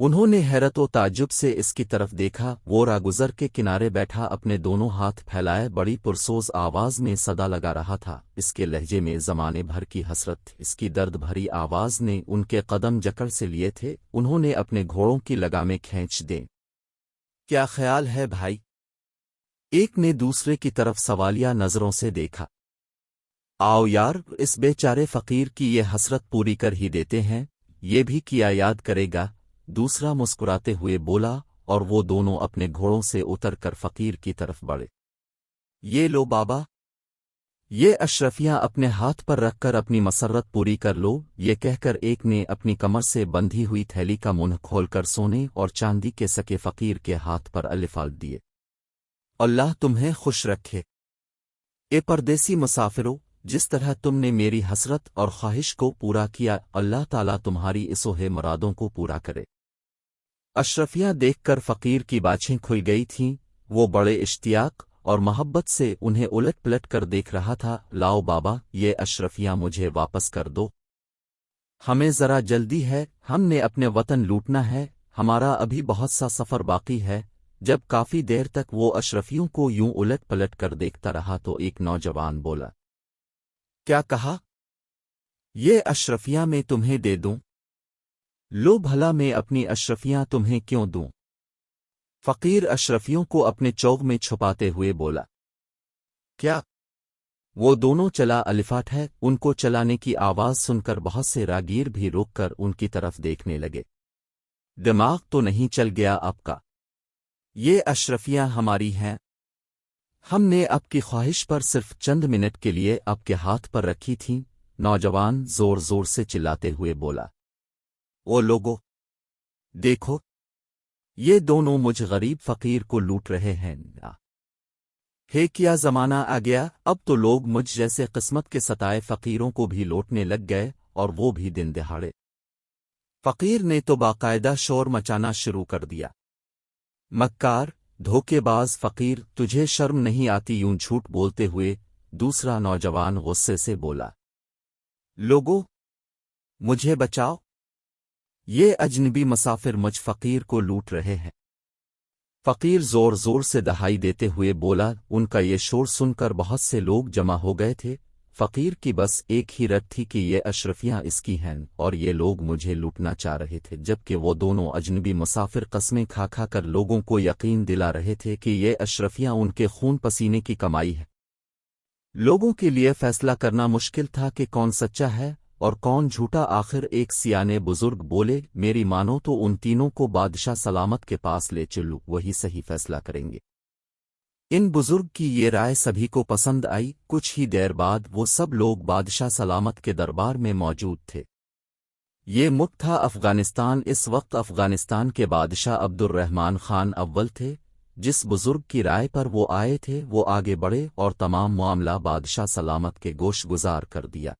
انہوں نے حیرت و تعجب سے اس کی طرف دیکھا، وہ راگزر کے کنارے بیٹھا اپنے دونوں ہاتھ پھیلائے بڑی پرسوز آواز میں صدا لگا رہا تھا۔ اس کے لہجے میں زمانے بھر کی حسرت تھی، اس کی درد بھری آواز نے ان کے قدم جکڑ سے لیے تھے، انہوں نے اپنے گھوڑوں کی لگامیں کھینچ دیں۔ کیا خیال ہے بھائی؟ ایک نے دوسرے کی طرف سوالیہ نظروں سے دیکھا۔ آؤ یار، اس بے چارے فقیر کی یہ حسرت پوری کر ہی دیتے ہیں، یہ بھی کیا یاد کرے گا، دوسرا مسکراتے ہوئے بولا، اور وہ دونوں اپنے گھوڑوں سے اتر کر فقیر کی طرف بڑھے۔ یہ لو بابا، یہ اشرفیاں اپنے ہاتھ پر رکھ کر اپنی مسرت پوری کر لو، یہ کہہ کر ایک نے اپنی کمر سے بندھی ہوئی تھیلی کا منہ کھول کر سونے اور چاندی کے سکے فقیر کے ہاتھ پر الفال دیے۔ اللہ تمہیں خوش رکھے۔ اے پردیسی مسافرو، جس طرح تم نے میری حسرت اور خواہش کو پورا کیا، اللہ تعالیٰ تمہاری اسوہ مرادوں کو پورا کرے۔ اشرفیاں دیکھ کر فقیر کی باچھیں کھل گئی تھیں، وہ بڑے اشتیاق اور محبت سے انہیں الٹ پلٹ کر دیکھ رہا تھا۔ لاؤ بابا، یہ اشرفیاں مجھے واپس کر دو، ہمیں ذرا جلدی ہے، ہم نے اپنے وطن لوٹنا ہے، ہمارا ابھی بہت سا سفر باقی ہے۔ جب کافی دیر تک وہ اشرفیوں کو یوں الٹ پلٹ کر دیکھتا رہا تو ایک نوجوان بولا، کیا کہا؟ یہ اشرفیاں میں تمہیں دے دوں؟ لو بھلا، میں اپنی اشرفیاں تمہیں کیوں دوں؟ فقیر اشرفیوں کو اپنے چوگ میں چھپاتے ہوئے بولا۔ کیا؟ وہ دونوں چلا الفاٹ ہے، ان کو چلانے کی آواز سن کر بہت سے راگیر بھی رک کر ان کی طرف دیکھنے لگے۔ دماغ تو نہیں چل گیا آپ کا؟ یہ اشرفیاں ہماری ہیں، ہم نے آپ کی خواہش پر صرف چند منٹ کے لیے آپ کے ہاتھ پر رکھی تھیں، نوجوان زور زور سے چلاتے ہوئے بولا۔ او لوگو، دیکھو، یہ دونوں مجھ غریب فقیر کو لوٹ رہے ہیں۔ ہے کیا زمانہ آ گیا، اب تو لوگ مجھ جیسے قسمت کے ستائے فقیروں کو بھی لوٹنے لگ گئے، اور وہ بھی دن دہاڑے۔ فقیر نے تو باقاعدہ شور مچانا شروع کر دیا۔ مکار، دھوکے باز فقیر، تجھے شرم نہیں آتی یوں جھوٹ بولتے ہوئے؟ دوسرا نوجوان غصے سے بولا۔ لوگو، مجھے بچاؤ، یہ اجنبی مسافر مجھ فقیر کو لوٹ رہے ہیں۔ فقیر زور زور سے دہائی دیتے ہوئے بولا۔ ان کا یہ شور سن کر بہت سے لوگ جمع ہو گئے تھے۔ فقیر کی بس ایک ہی رٹ تھی کہ یہ اشرفیاں اس کی ہیں اور یہ لوگ مجھے لوٹنا چاہ رہے تھے، جبکہ وہ دونوں اجنبی مسافر قسمیں کھا کھا کر لوگوں کو یقین دلا رہے تھے کہ یہ اشرفیاں ان کے خون پسینے کی کمائی ہے۔ لوگوں کے لیے فیصلہ کرنا مشکل تھا کہ کون سچا ہے اور کون جھوٹا۔ آخر ایک سیانے بزرگ بولے، میری مانو تو ان تینوں کو بادشاہ سلامت کے پاس لے چلو، وہی صحیح فیصلہ کریں گے۔ ان بزرگ کی یہ رائے سبھی کو پسند آئی۔ کچھ ہی دیر بعد وہ سب لوگ بادشاہ سلامت کے دربار میں موجود تھے۔ یہ ملک تھا افغانستان۔ اس وقت افغانستان کے بادشاہ عبد الرحمن خان اول تھے۔ جس بزرگ کی رائے پر وہ آئے تھے وہ آگے بڑھے اور تمام معاملہ بادشاہ سلامت کے گوش گزار کر دیا۔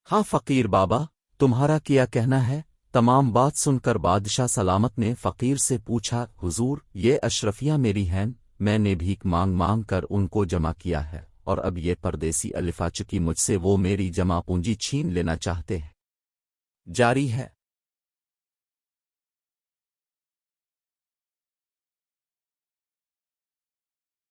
ہاں فقیر بابا، تمہارا کیا کہنا ہے؟ تمام بات سن کر بادشاہ سلامت نے فقیر سے پوچھا، حضور، یہ اشرفیاں میری ہیں، میں نے بھیک مانگ مانگ کر ان کو جمع کیا ہے، اور اب یہ پردیسی الفا چکی مجھ سے، وہ میری جمع پونجی چھین لینا چاہتے ہیں۔ جاری ہے۔